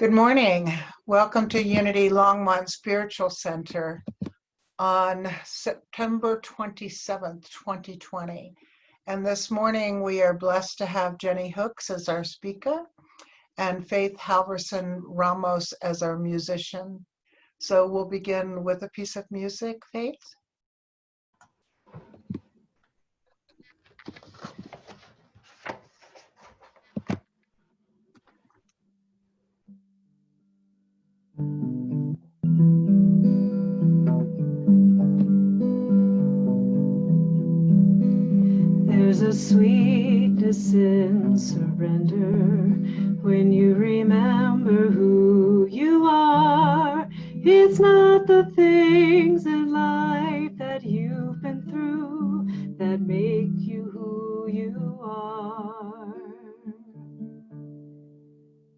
Good morning. Welcome to Unity Longmont Spiritual Center on September 27th, 2020. And this morning we are blessed to have Jenny Hooks as our speaker and Faith Halverson Ramos as our musician. So we'll begin with a piece of music, Faith. There's a sweetness in surrender when you remember who you are. It's not the things in life that you've been through that make you who you are.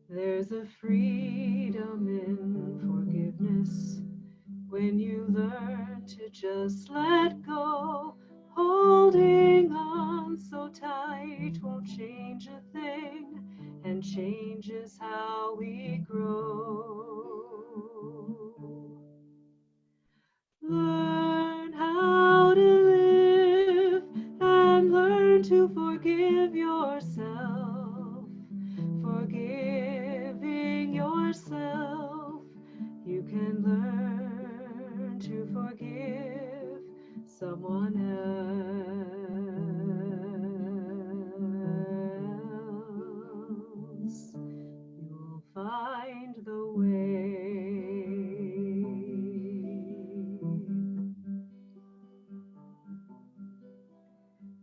There's a freedom in forgiveness when you learn to just let go. Holding on so tight won't change a thing, and changes how we grow. Learn how to live and learn to forgive yourself. Forgiving yourself, you can learn to forgive someone else. You'll find the way.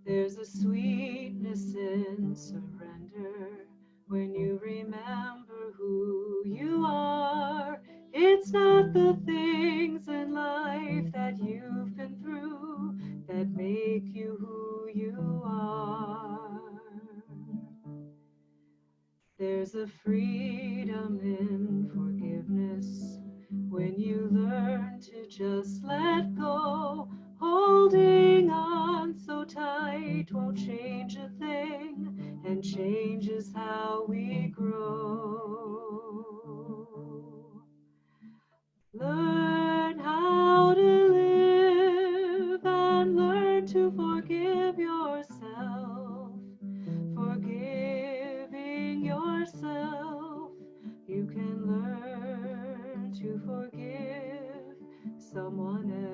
There's a sweetness in surrender when you remember who you are. It's not the things in life that you've been through that make you who you are. There's a freedom in forgiveness when you learn to just let go. Holding on so tight won't change a thing, and changes how we grow. Learn how to live and learn to forgive yourself. Forgiving yourself, you can learn to forgive someone else.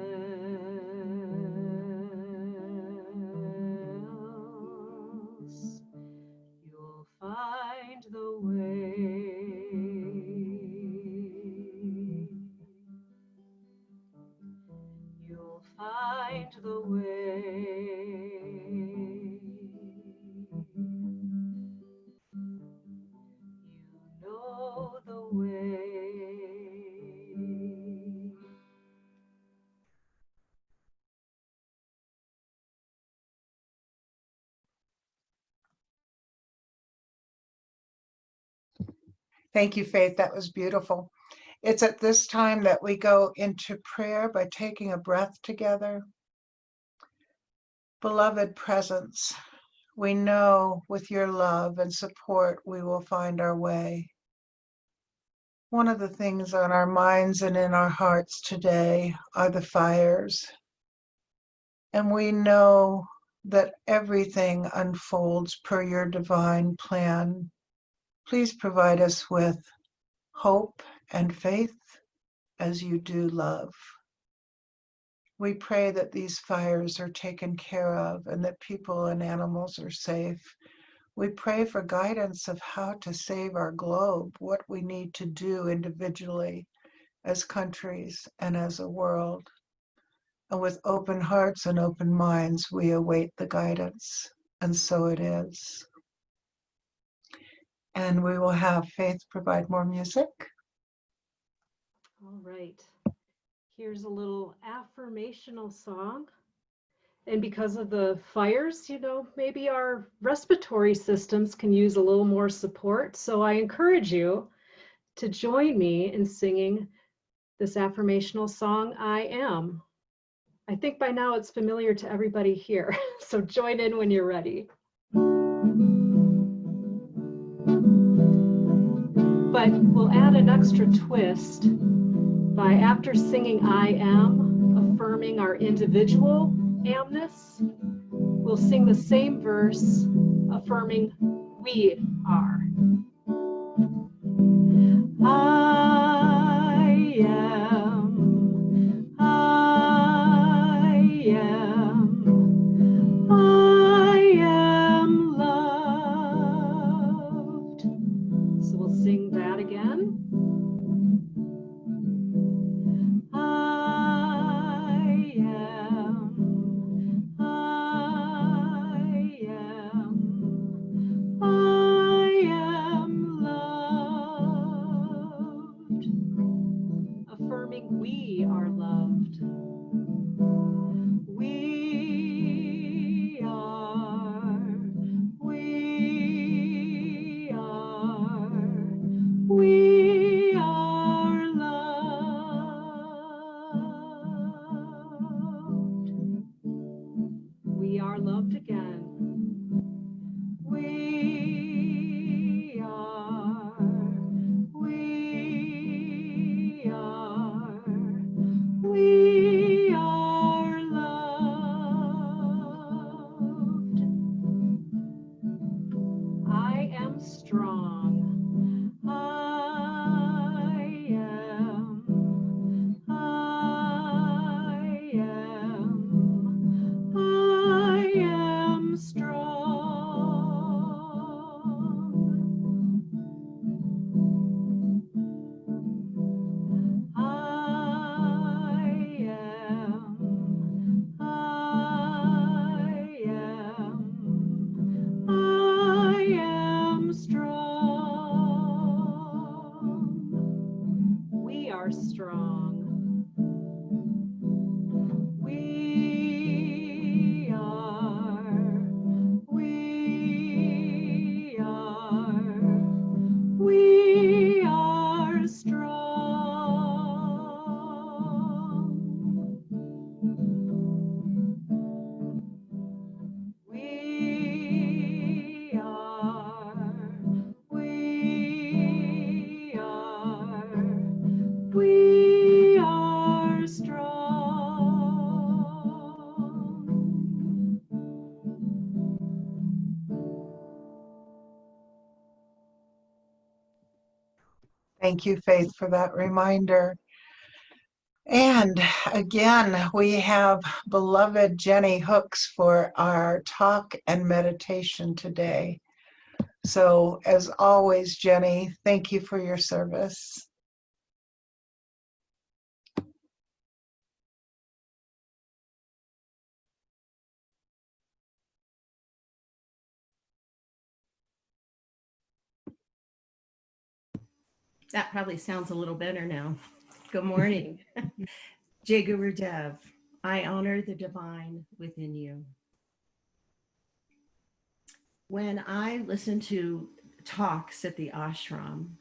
You'll find the way. You'll find the way. You know the way. Thank you, Faith. That was beautiful. It's at this time that we go into prayer by taking a breath together. Beloved presence, we know with your love and support we will find our way. One of the things on our minds and in our hearts today are the fires. And we know that everything unfolds per your divine plan. Please provide us with hope and faith as you do love. We pray that these fires are taken care of and that people and animals are safe. We pray for guidance of how to save our globe, what we need to do individually, as countries and as a world. And with open hearts and open minds, we await the guidance. And so it is. And we will have Faith provide more music. All right. Here's a little affirmational song. And because of the fires, maybe our respiratory systems can use a little more support. So I encourage you to join me in singing this affirmational song, I Am. I think by now it's familiar to everybody here. So join in when you're ready. But but we'll add an extra twist by, after singing I am, affirming our individual amness, we'll sing the same verse affirming we are. I am, I am, I am loved. So we'll sing that again. I am, I am, I am loved. Affirming we are loved. We are, we are, we are loved. We are loved again. We are, we are, we are loved. I am strong. I am, I am, I am strong. I am, I am, I am strong. We are strong. We are, we are, we are strong. We are, we are, we are strong. Thank you, Faith, for that reminder. And again, we have beloved Jenny Hooks for our talk and meditation today. So, as always, Jenny, thank you for your service. That probably sounds a little better now. Good morning. Jai Guru Dev, I honor the divine within you. When I listen to talks at the ashram,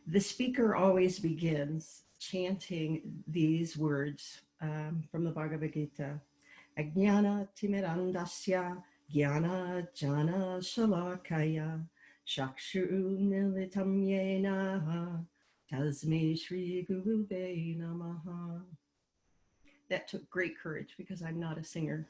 the speaker always begins chanting these words from the Bhagavad Gita. Ajnana timirandasya jnana jana shalakaya shakshu militam yena tasmai shri gurube namaha. That took great courage because I'm not a singer.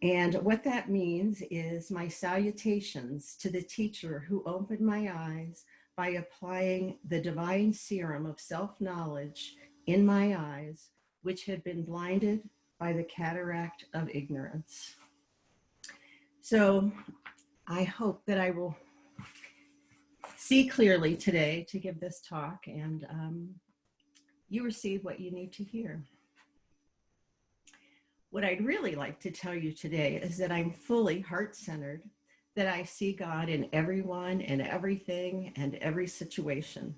And what that means is my salutations to the teacher who opened my eyes by applying the divine serum of self-knowledge in my eyes, which had been blinded by the cataract of ignorance. So I hope that I will see clearly today to give this talk, and you receive what you need to hear. What I'd really like to tell you today is that I'm fully heart-centered, that I see God in everyone and everything and every situation.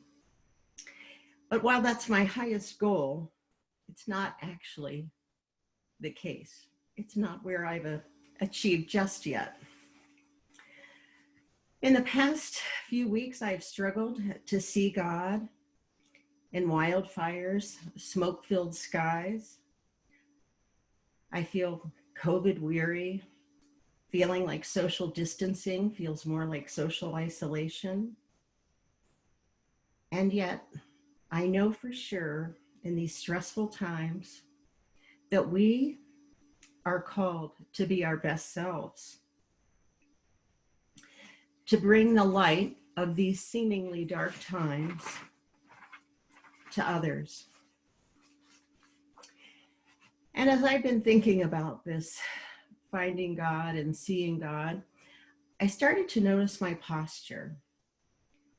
But while that's my highest goal, it's not actually the case. It's not where I've achieved just yet. In the past few weeks, I've struggled to see God in wildfires, smoke-filled skies. I feel COVID weary, feeling like social distancing feels more like social isolation. And yet, I know for sure in these stressful times that we are called to be our best selves, to bring the light of these seemingly dark times to others. And as I've been thinking about this, finding God and seeing God, I started to notice my posture.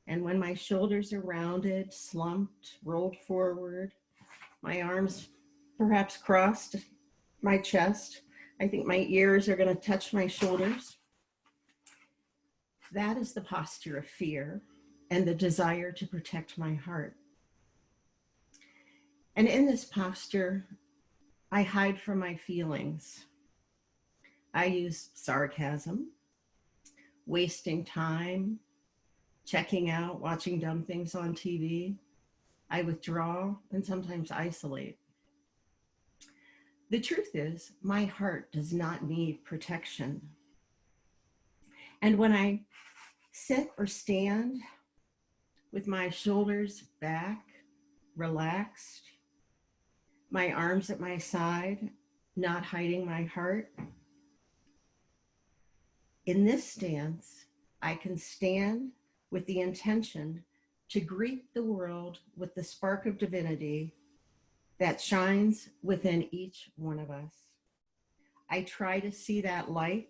And when my shoulders are rounded, slumped, rolled forward, my arms perhaps crossed my chest, I think my ears are going to touch my shoulders. That is the posture of fear and the desire to protect my heart. And in this posture, I hide from my feelings. I use sarcasm, wasting time, checking out, watching dumb things on TV. I withdraw and sometimes isolate. The truth is, my heart does not need protection. And when I sit or stand with my shoulders back, relaxed, my arms at my side, not hiding my heart, in this stance, I can stand with the intention to greet the world with the spark of divinity that shines within each one of us. I try to see that light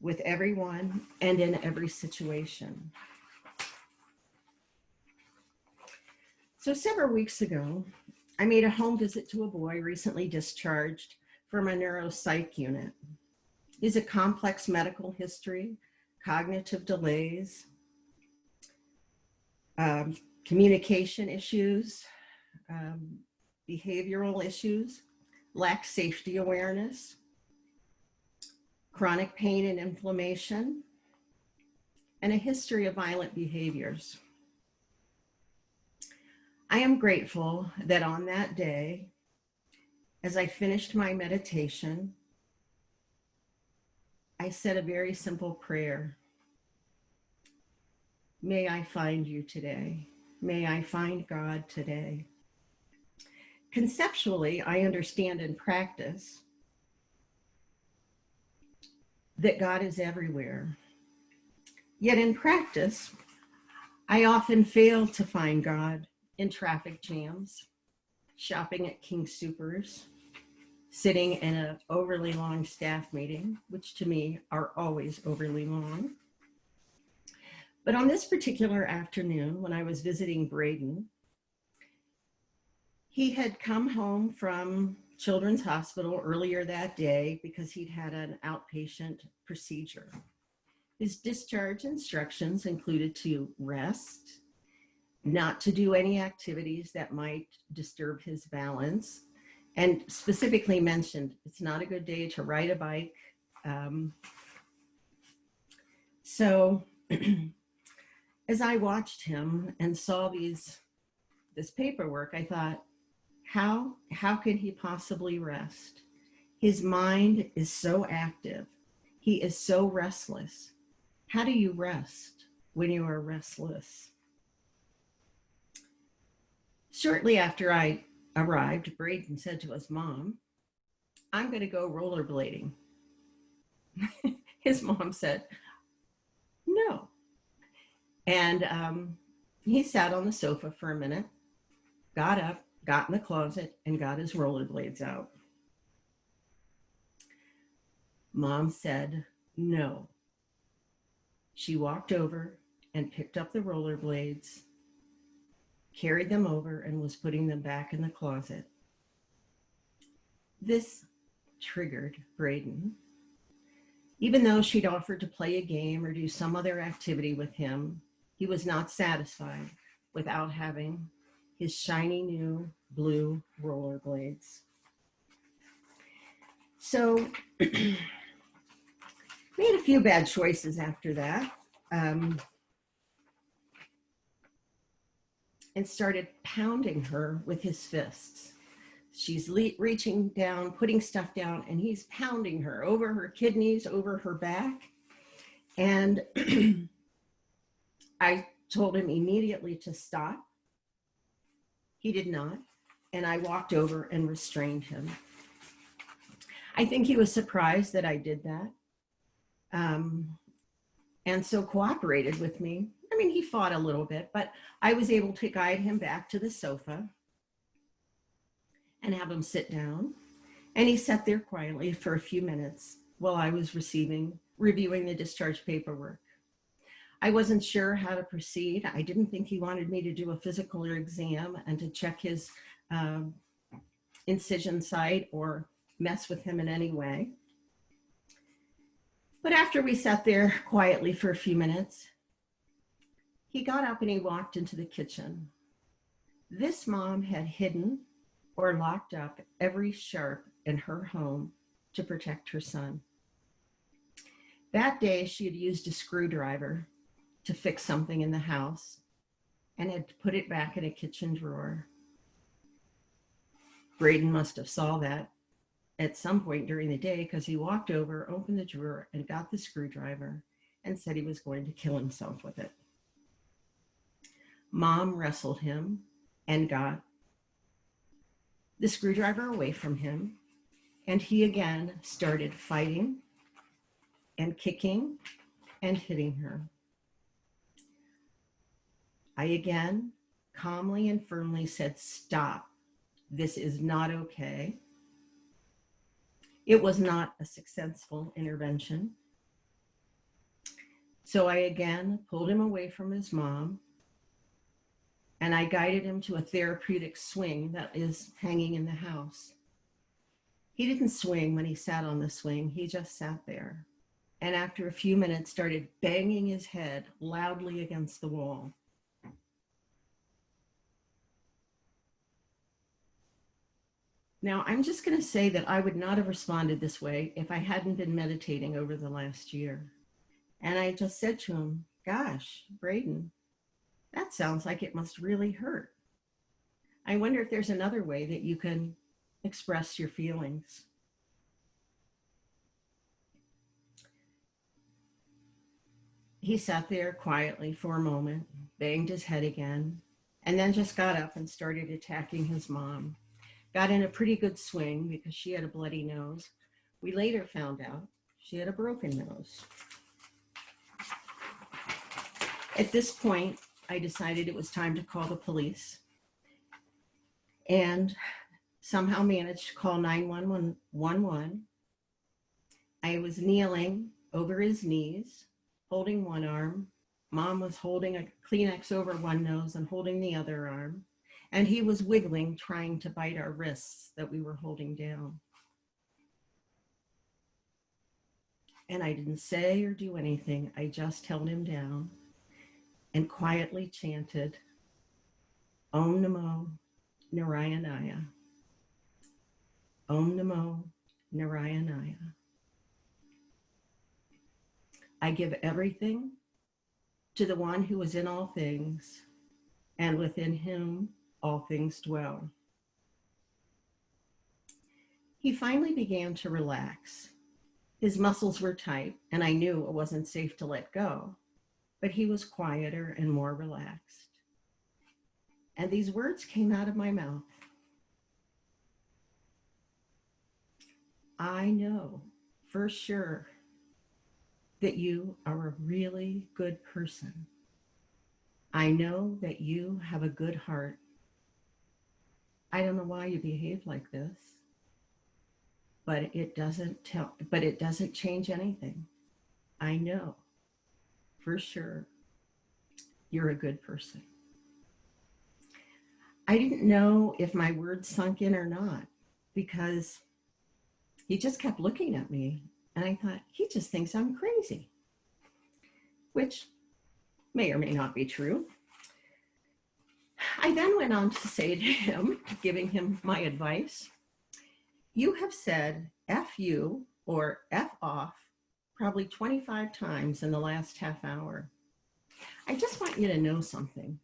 with everyone and in every situation. So several weeks ago, I made a home visit to a boy recently discharged from a neuropsych unit. He has a complex medical history, cognitive delays, communication issues, behavioral issues, lacks safety awareness, chronic pain and inflammation, and a history of violent behaviors. I am grateful that on that day, as I finished my meditation, I said a very simple prayer. May I find you today. May I find God today. Conceptually, I understand in practice that God is everywhere. Yet in practice, I often fail to find God in traffic jams, shopping at King Soopers, sitting in an overly long staff meeting, which to me are always overly long. But on this particular afternoon, when I was visiting Braden, he had come home from Children's Hospital earlier that day because he'd had an outpatient procedure. His discharge instructions included to rest, not to do any activities that might disturb his balance, and specifically mentioned it's not a good day to ride a bike. So as I watched him and saw this paperwork, I thought, how could he possibly rest? His mind is so active. He is so restless. How do you rest when you are restless? Shortly after I arrived, Braden said to his mom, I'm going to go rollerblading. His mom said, no. And he sat on the sofa for a minute, got up, got in the closet, and got his rollerblades out. Mom said, no. She walked over and picked up the rollerblades, carried them over, and was putting them back in the closet. This triggered Braden. Even though she'd offered to play a game or do some other activity with him, he was not satisfied without having his shiny new blue rollerblades. So made a few bad choices after that, and started pounding her with his fists. She's reaching down, putting stuff down, and he's pounding her over her kidneys, over her back. And I told him immediately to stop. He did not, and I walked over and restrained him. I think he was surprised that I did that, and so cooperated with me. I mean, he fought a little bit, but I was able to guide him back to the sofa and have him sit down. And he sat there quietly for a few minutes while I was reviewing the discharge paperwork. I wasn't sure how to proceed. I didn't think he wanted me to do a physical exam and to check his incision site or mess with him in any way. But after we sat there quietly for a few minutes, he got up and he walked into the kitchen. This mom had hidden or locked up every sharp in her home to protect her son. That day, she had used a screwdriver to fix something in the house and had put it back in a kitchen drawer. Braden must have saw that at some point during the day because he walked over, opened the drawer, and got the screwdriver and said he was going to kill himself with it. Mom wrestled him and got the screwdriver away from him, and he again started fighting and kicking and hitting her. I again calmly and firmly said, "Stop. This is not okay." It was not a successful intervention. So I again pulled him away from his mom, and I guided him to a therapeutic swing that is hanging in the house. He didn't swing when he sat on the swing. He just sat there. And after a few minutes, started banging his head loudly against the wall. Now, I'm just going to say that I would not have responded this way if I hadn't been meditating over the last year. And I just said to him, "Gosh, Braden, that sounds like it must really hurt. I wonder if there's another way that you can express your feelings." He sat there quietly for a moment, banged his head again, and then just got up and started attacking his mom. Got in a pretty good swing because she had a bloody nose. We later found out she had a broken nose. At this point, I decided it was time to call the police and somehow managed to call 911. I was kneeling over his knees, holding one arm. Mom was holding a Kleenex over one nose and holding the other arm. And he was wiggling, trying to bite our wrists that we were holding down. And I didn't say or do anything. I just held him down and quietly chanted, "Om Namo Narayana. Om Namo Narayana. I give everything to the one who is in all things, and within him all things dwell." He finally began to relax. His muscles were tight, and I knew it wasn't safe to let go, but he was quieter and more relaxed. And these words came out of my mouth. "I know for sure that you are a really good person. I know that you have a good heart. I don't know why you behave like this, but it doesn't change anything. I know for sure you're a good person." I didn't know if my words sunk in or not because he just kept looking at me, and I thought, he just thinks I'm crazy, which may or may not be true. I then went on to say to him, giving him my advice, "You have said F you or F off probably 25 times in the last half hour. I just want you to know something.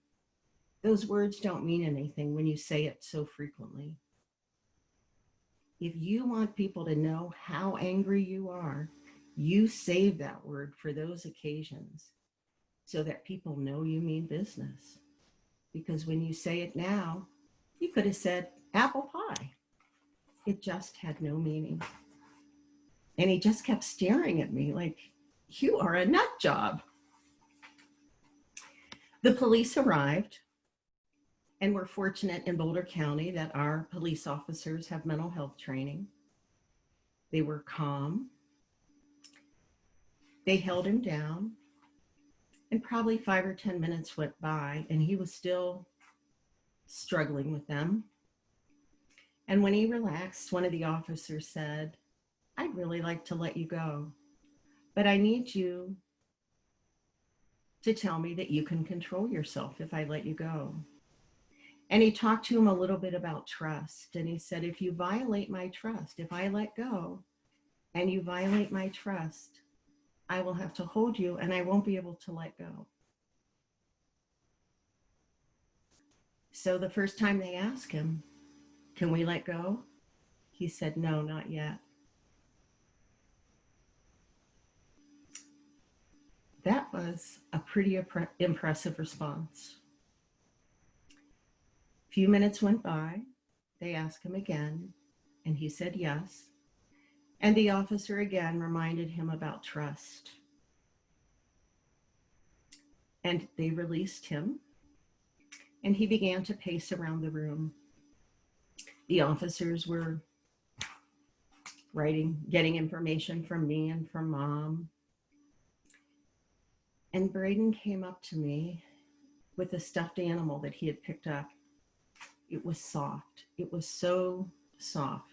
Those words don't mean anything when you say it so frequently. If you want people to know how angry you are, you save that word for those occasions. so that people know you mean business. Because when you say it now, you could have said apple pie. It just had no meaning. And he just kept staring at me like, you are a nut job. The police arrived, and we're fortunate in Boulder County that our police officers have mental health training. They were calm. They held him down, and probably 5 or 10 minutes went by, and he was still struggling with them. And when he relaxed, one of the officers said, I'd really like to let you go, but I need you to tell me that you can control yourself if I let you go. And he talked to him a little bit about trust. And he said, if you violate my trust, if I let go and you violate my trust, I will have to hold you and I won't be able to let go. So the first time they asked him, can we let go? He said, no, not yet. That was a pretty impressive response. A few minutes went by. They asked him again, and he said yes. And the officer again reminded him about trust. And they released him, and he began to pace around the room. The officers were getting information from me and from Mom. And Braden came up to me with a stuffed animal that he had picked up. It was soft. It was so soft.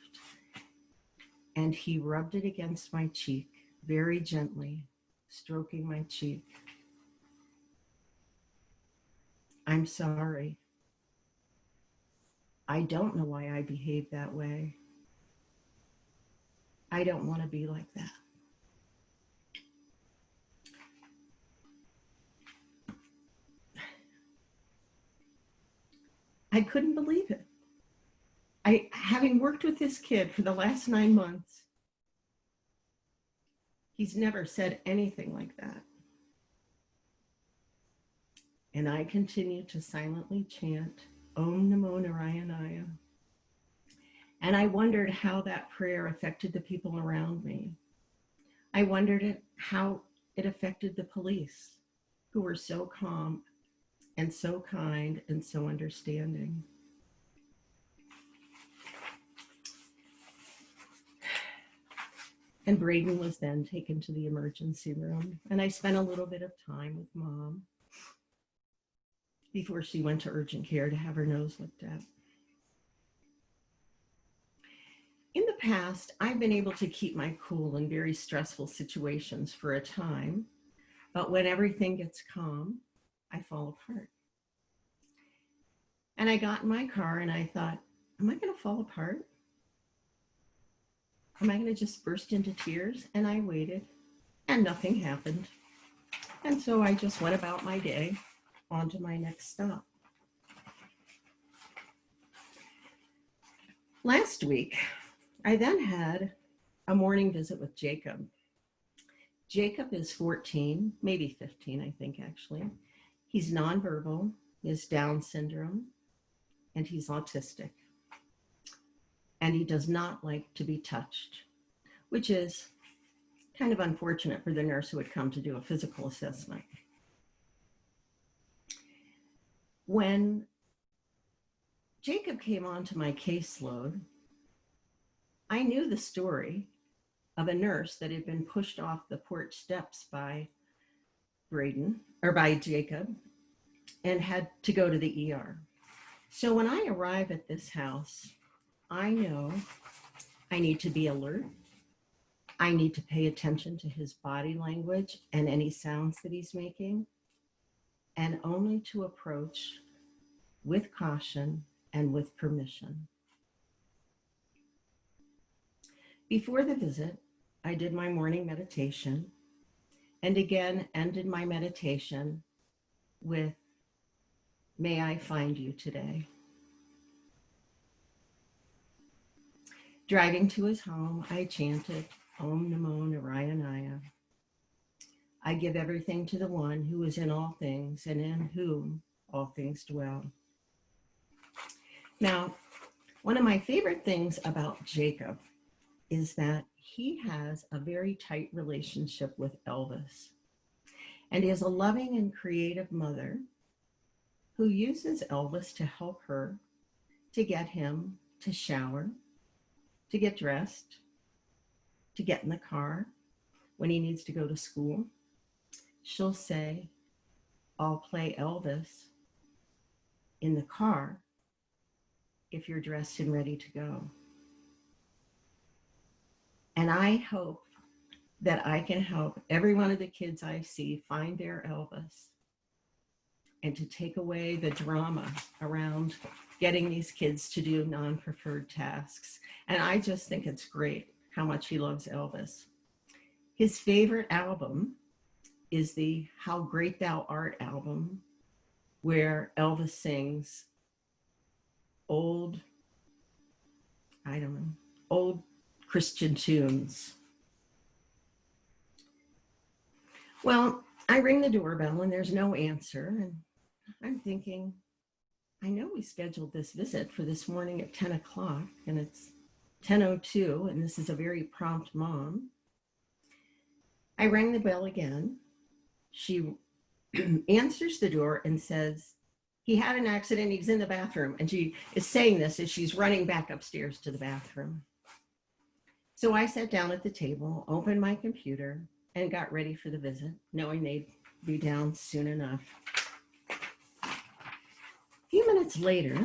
And he rubbed it against my cheek very gently, stroking my cheek. I'm sorry. I don't know why I behaved that way. I don't want to be like that. I couldn't believe it. Having worked with this kid for the last 9 months, he's never said anything like that. And I continued to silently chant, Om Namo Narayana. And I wondered how that prayer affected the people around me. I wondered how it affected the police, who were so calm and so kind and so understanding. And Braden was then taken to the emergency room, and I spent a little bit of time with Mom before she went to urgent care to have her nose looked at. In the past, I've been able to keep my cool in very stressful situations for a time, but when everything gets calm, I fall apart. And I got in my car and I thought, am I going to fall apart? Am I going to just burst into tears? And I waited and nothing happened. And so I just went about my day on to my next stop. Last week, I then had a morning visit with Jacob. Jacob is 14, maybe 15, I think, actually. He's nonverbal, he has Down syndrome, and he's autistic. And he does not like to be touched, which is kind of unfortunate for the nurse who would come to do a physical assessment. When Jacob came onto my caseload, I knew the story of a nurse that had been pushed off the porch steps by Jacob and had to go to the ER. So when I arrive at this house, I know I need to be alert. I need to pay attention to his body language and any sounds that he's making, and only to approach with caution and with permission. Before the visit, I did my morning meditation and again ended my meditation with, may I find you today. Driving to his home, I chanted, Om Namo Narayana. I give everything to the one who is in all things and in whom all things dwell. Now, one of my favorite things about Jacob is that he has a very tight relationship with Elvis. And he has a loving and creative mother who uses Elvis to help her to get him to shower, to get dressed, to get in the car when he needs to go to school. She'll say, I'll play Elvis in the car if you're dressed and ready to go. And I hope that I can help every one of the kids I see find their Elvis and to take away the drama around getting these kids to do non-preferred tasks. And I just think it's great how much he loves Elvis. His favorite album is the How Great Thou Art album, where Elvis sings old Christian tunes. Well, I ring the doorbell and there's no answer. And I'm thinking, I know we scheduled this visit for this morning at 10 o'clock and it's 10:02 and this is a very prompt mom. I rang the bell again. She answers the door and says, he had an accident, he's in the bathroom. And she is saying this as she's running back upstairs to the bathroom. So I sat down at the table, opened my computer, and got ready for the visit, knowing they'd be down soon enough. A few minutes later,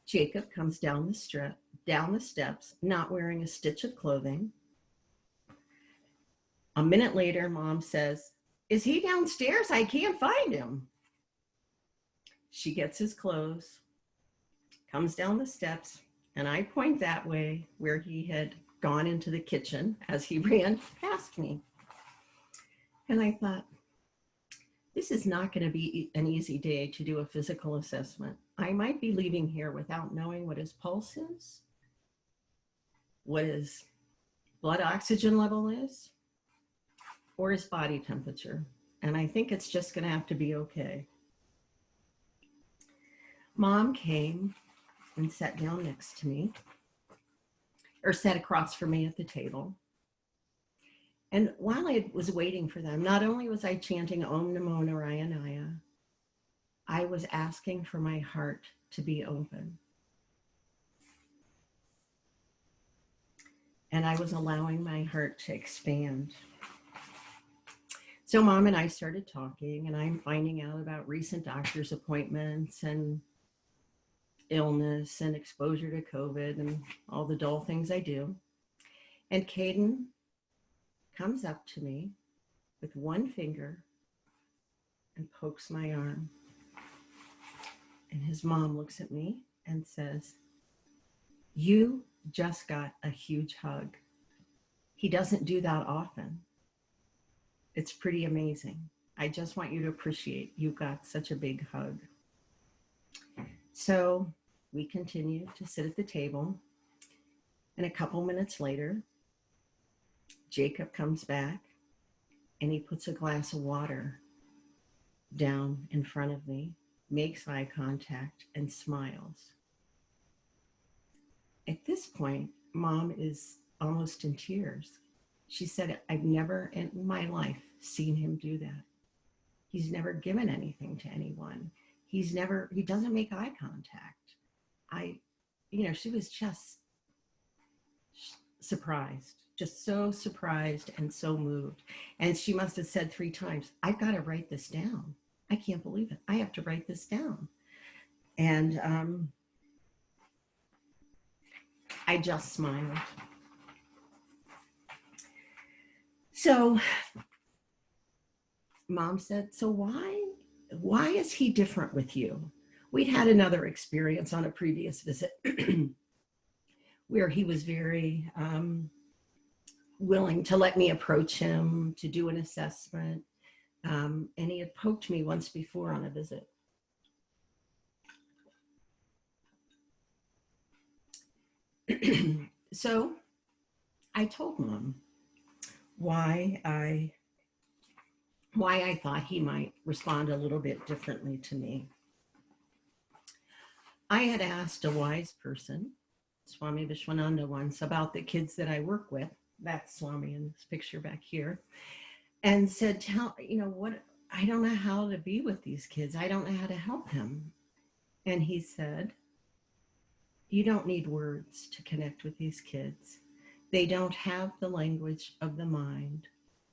Jacob comes down the steps, not wearing a stitch of clothing. A minute later, Mom says, is he downstairs? I can't find him. She gets his clothes, comes down the steps, and I point that way where he had gone into the kitchen as he ran past me. And I thought, this is not going to be an easy day to do a physical assessment. I might be leaving here without knowing what his pulse is, what his blood oxygen level is, or his body temperature. And I think it's just going to have to be okay. Mom came and sat down next to me, or sat across from me at the table. And while I was waiting for them, not only was I chanting Om Namo Narayana, I was asking for my heart to be open. And I was allowing my heart to expand. So Mom and I started talking, and I'm finding out about recent doctor's appointments and illness and exposure to COVID and all the dull things I do. And Caden comes up to me with one finger and pokes my arm. And his mom looks at me and says, you just got a huge hug. He doesn't do that often. It's pretty amazing. I just want you to appreciate you got such a big hug. So we continue to sit at the table. And a couple minutes later, Jacob comes back and he puts a glass of water down in front of me, makes eye contact, and smiles. At this point, Mom is almost in tears. She said, I've never in my life seen him do that. He's never given anything to anyone. He doesn't make eye contact. She was just surprised, just so surprised and so moved. And she must have said 3 times, I've got to write this down. I can't believe it. I have to write this down. And I just smiled. So Mom said, so why is he different with you? We'd had another experience on a previous visit where he was very willing to let me approach him to do an assessment. And he had poked me once before on a visit. So I told Mom why I why I thought he might respond a little bit differently to me. I had asked a wise person, Swami Vishwananda, once about the kids that I work with. That's Swami in this picture back here. And said, what, I don't know how to be with these kids. I don't know how to help him. And he said, you don't need words to connect with these kids. They don't have the language of the mind.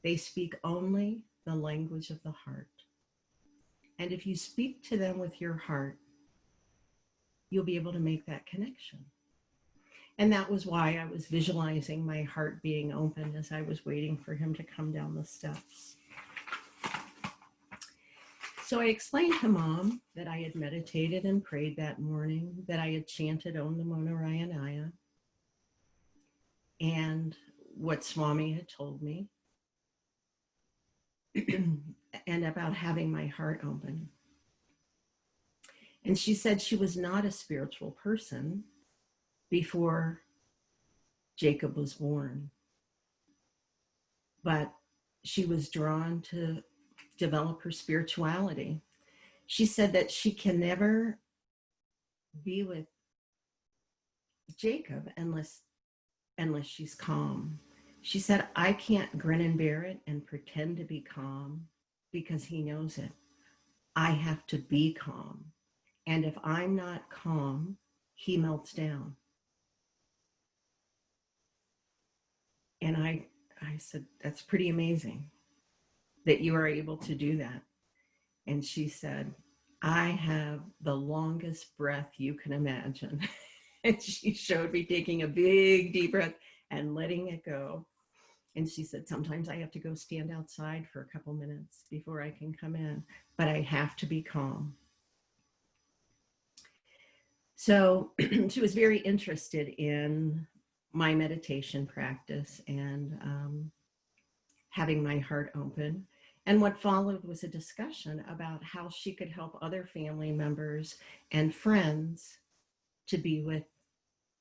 They speak only the language of the heart. And if you speak to them with your heart, you'll be able to make that connection. And that was why I was visualizing my heart being open as I was waiting for him to come down the steps. So I explained to Mom that I had meditated and prayed that morning, that I had chanted Om Namo Narayana, and what Swami had told me, and about having my heart open. And she said she was not a spiritual person before Jacob was born, but she was drawn to develop her spirituality. She said that she can never be with Jacob unless she's calm. She said, I can't grin and bear it and pretend to be calm because he knows it. I have to be calm. And if I'm not calm, he melts down. And I said, that's pretty amazing that you are able to do that. And she said, I have the longest breath you can imagine. And she showed me taking a big deep breath and letting it go. And she said, sometimes I have to go stand outside for a couple minutes before I can come in, but I have to be calm. So she was very interested in my meditation practice and having my heart open. And what followed was a discussion about how she could help other family members and friends to be with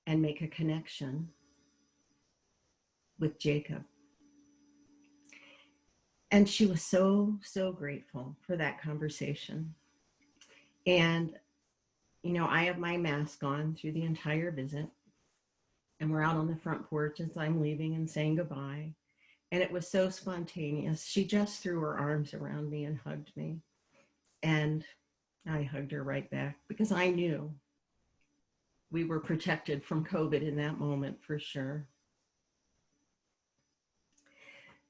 and make a connection with Jacob. And she was so, so grateful for that conversation. And, I have my mask on through the entire visit. And we're out on the front porch as I'm leaving and saying goodbye. And it was so spontaneous. She just threw her arms around me and hugged me. And I hugged her right back because I knew we were protected from COVID in that moment for sure.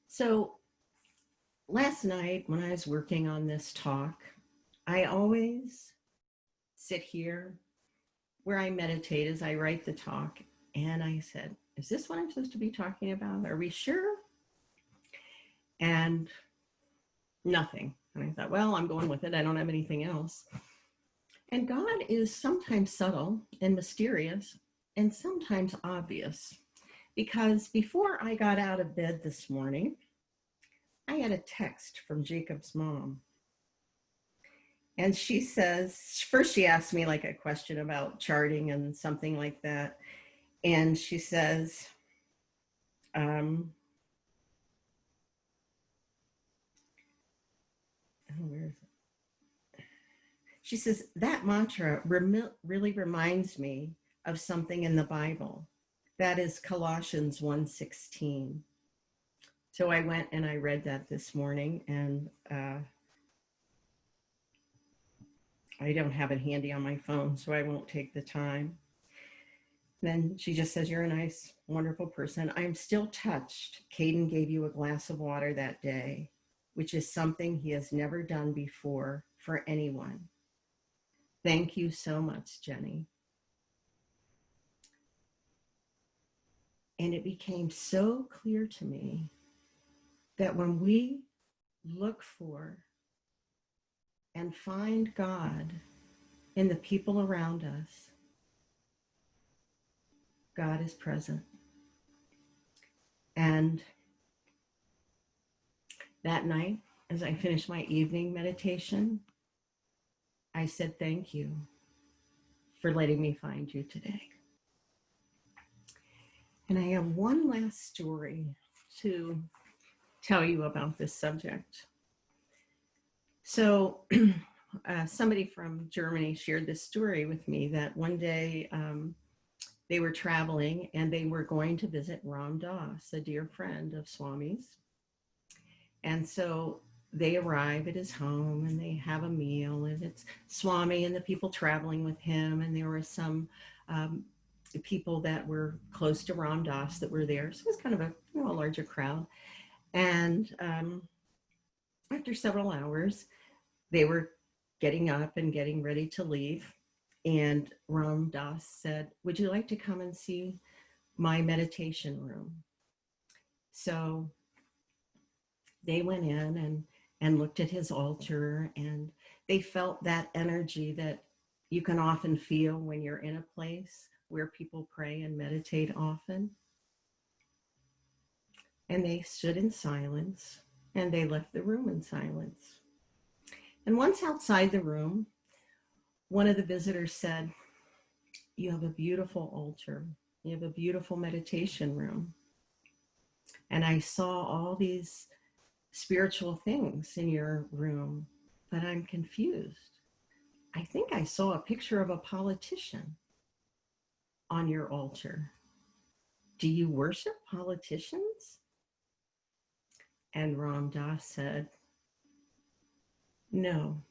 So last night when I was working on this talk, I always sit here where I meditate as I write the talk. And I said, is this what I'm supposed to be talking about? Are we sure? And nothing. And I thought, well, I'm going with it. I don't have anything else. And God is sometimes subtle and mysterious and sometimes obvious. Because before I got out of bed this morning, I had a text from Jacob's mom. And she says, first she asked me like a question about charting and something like that. And she says, where is it? She says, that mantra really reminds me of something in the Bible. That is Colossians 1:16. So I went and I read that this morning, and I don't have it handy on my phone, so I won't take the time. Then she just says, you're a nice, wonderful person. I'm still touched. Caden gave you a glass of water that day, which is something he has never done before for anyone. Thank you so much, Jenny. And it became so clear to me that when we look for and find God in the people around us, God is present. And that night, as I finished my evening meditation, I said, thank you for letting me find you today. And I have one last story to tell you about this subject. So somebody from Germany shared this story with me that one day they were traveling and they were going to visit Ram Dass, a dear friend of Swami's. And so they arrive at his home and they have a meal, and it's Swami and the people traveling with him. And there were some people that were close to Ram Dass that were there. So it was kind of a larger crowd. And after several hours, they were getting up and getting ready to leave. And Ram Dass said, "Would you like to come and see my meditation room?" So they went in and looked at his altar, and they felt that energy that you can often feel when you're in a place where people pray and meditate often. And they stood in silence, and they left the room in silence. And once outside the room, one of the visitors said, "You have a beautiful altar. You have a beautiful meditation room. And I saw all these spiritual things in your room, but I'm confused. I think I saw a picture of a politician on your altar. Do you worship politicians?" And Ram Dass said, "No,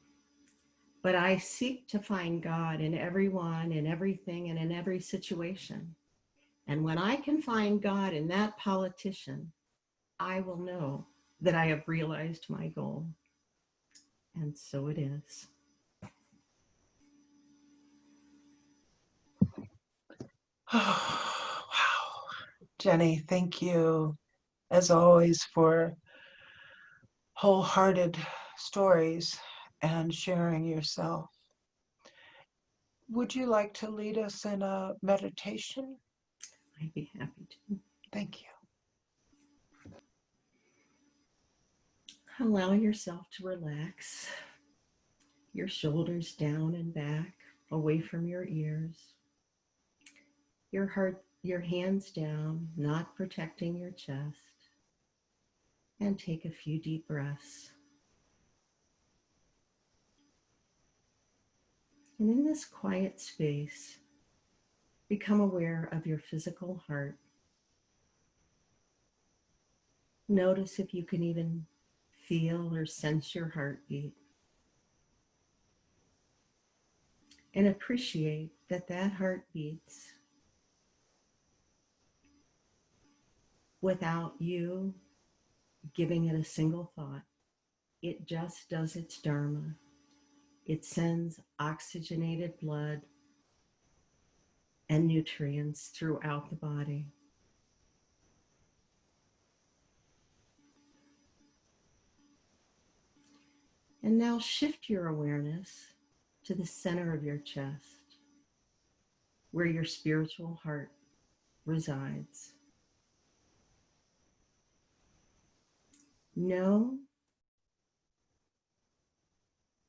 but I seek to find God in everyone, in everything, and in every situation. And when I can find God in that politician, I will know that I have realized my goal." And so it is. Oh, wow. Jenny, thank you as always for wholehearted stories and sharing yourself. Would you like to lead us in a meditation? I'd be happy to. Thank you. Allow yourself to relax, your shoulders down and back, away from your ears, your heart, your hands down, not protecting your chest, and take a few deep breaths. And in this quiet space, become aware of your physical heart. Notice if you can even feel or sense your heartbeat. And appreciate that that heart beats without you giving it a single thought. It just does its dharma. It sends oxygenated blood and nutrients throughout the body. And now shift your awareness to the center of your chest, where your spiritual heart resides. Know,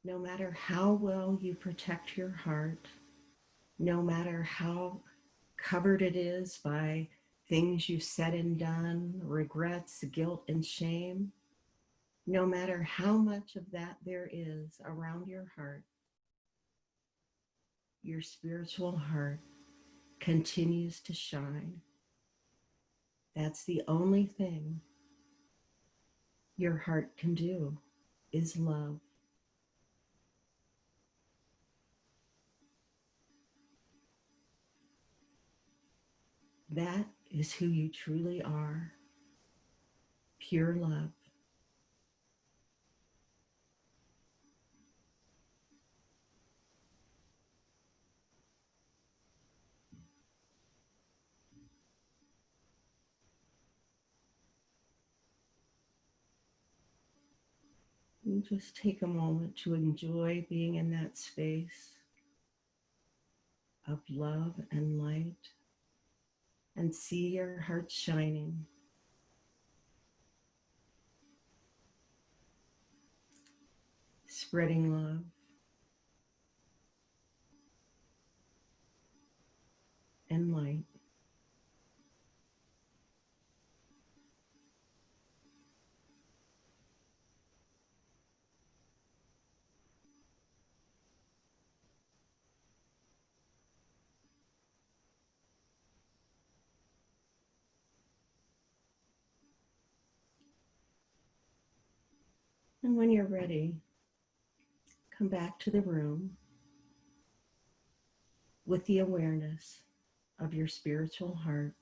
no matter how well you protect your heart, no matter how covered it is by things you said and done, regrets, guilt, and shame, no matter how much of that there is around your heart, your spiritual heart continues to shine. That's the only thing your heart can do, is love. That is who you truly are, pure love. And just take a moment to enjoy being in that space of love and light, and see your heart shining. Spreading love. And light. And when you're ready, come back to the room with the awareness of your spiritual heart.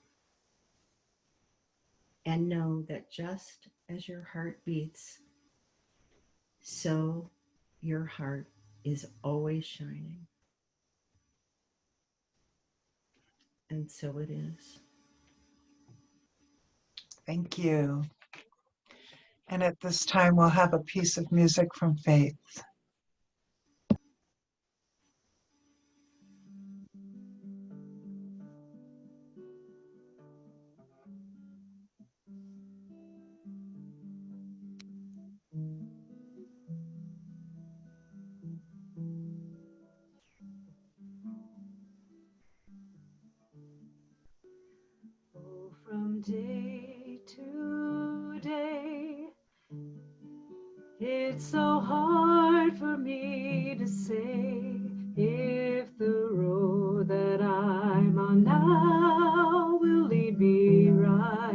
And know that just as your heart beats, so your heart is always shining. And so it is. Thank you. And at this time, we'll have a piece of music from Faith. Oh, from day to day, it's so hard for me to say if the road that I'm on now will lead me right.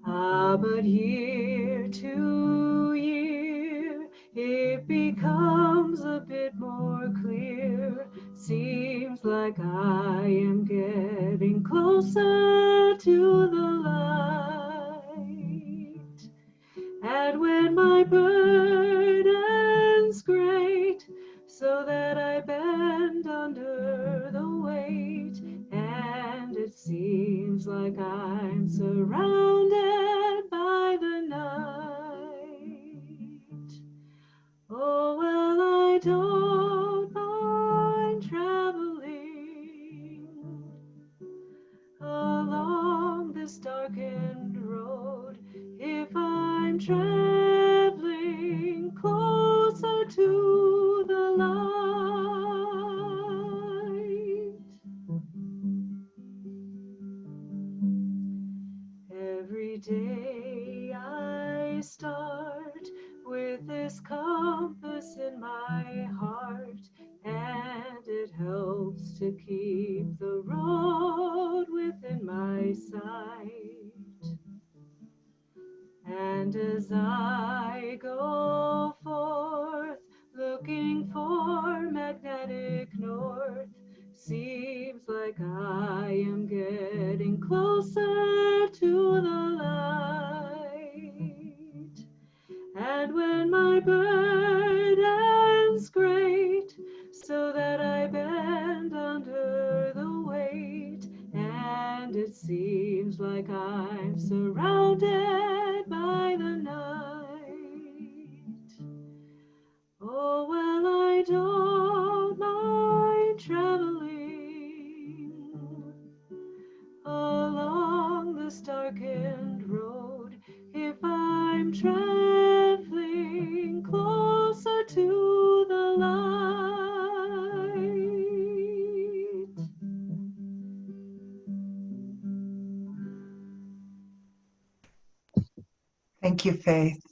But year to year, it becomes a bit more clear. Seems like I am getting closer to the light. And when my burden's great, so that I bend under the weight, and it seems like I'm surrounded by the night. Oh, well, I don't mind traveling along this darkened road if I'm traveling closer to the light. Every day I start with this compass in my heart, and it helps to keep the road within my sight. And as I go forth, looking for magnetic north, seems like I am getting closer to the light. And when my burden's great, so that I bend under the weight, and it seems like I'm surrounded by the night. Oh, well, I don't mind traveling along this darkened road if I'm traveling closer to the light. Thank you, Faith.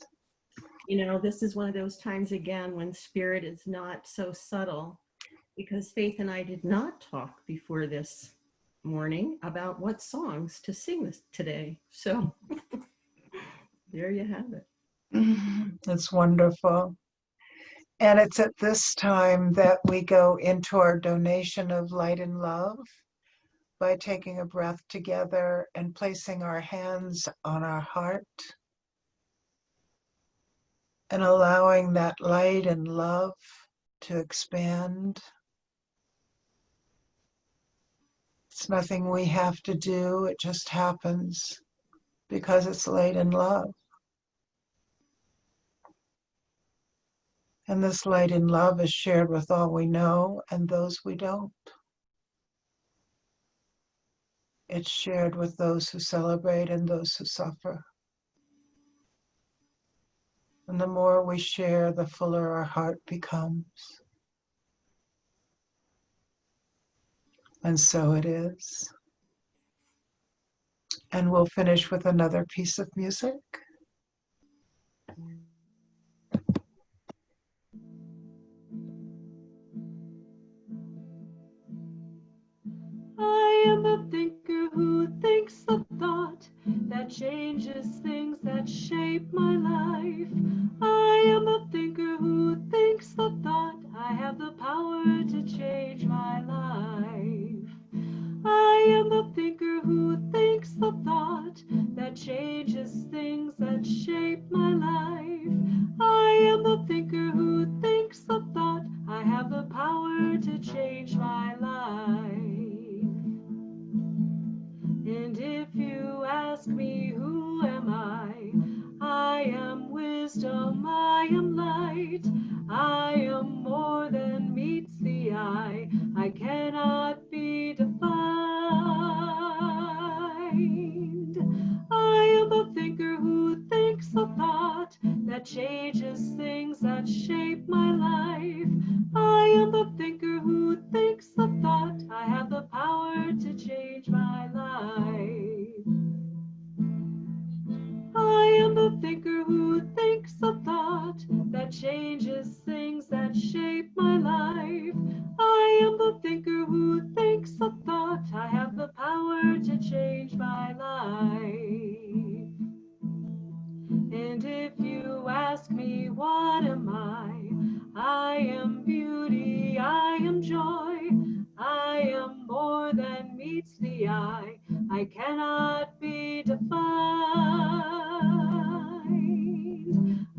You know, this is one of those times again when spirit is not so subtle, because Faith and I did not talk before this morning about what songs to sing this today. So there you have it. It's wonderful. And it's at this time that we go into our donation of light and love by taking a breath together and placing our hands on our heart and allowing that light and love to expand. It's nothing we have to do, it just happens because it's light and love. And this light and love is shared with all we know and those we don't. It's shared with those who celebrate and those who suffer. And the more we share, the fuller our heart becomes. And so it is. And we'll finish with another piece of music. I am the thinker who thinks the thought that changes things that shape my life. light. I am more than meets the eye. I cannot be defined. I am a thinker who thinks a thought that changes things that shape my life. I am a thinker who thinks a thought. I have the power to change my life. I am a thinker who thinks a thought that changes things that shape my life. I am the thinker who thinks a thought. I have the power to change my life. And if you ask me, what am I am beauty, I am joy, I am more than meets the eye. I cannot be defined.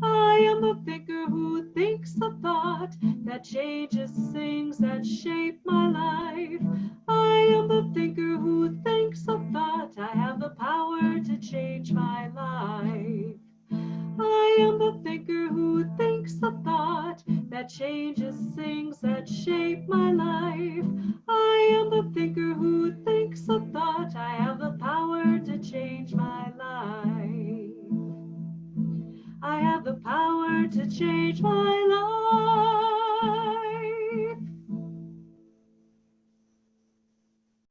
I am a thinker who thinks a thought that changes things that shape my life. I am a thinker who thinks a thought. I have the power to change my life. I am the thinker who thinks a thought that changes things that shape my life. I am the thinker who thinks a thought. I have the power to change my life. I have the power to change my life.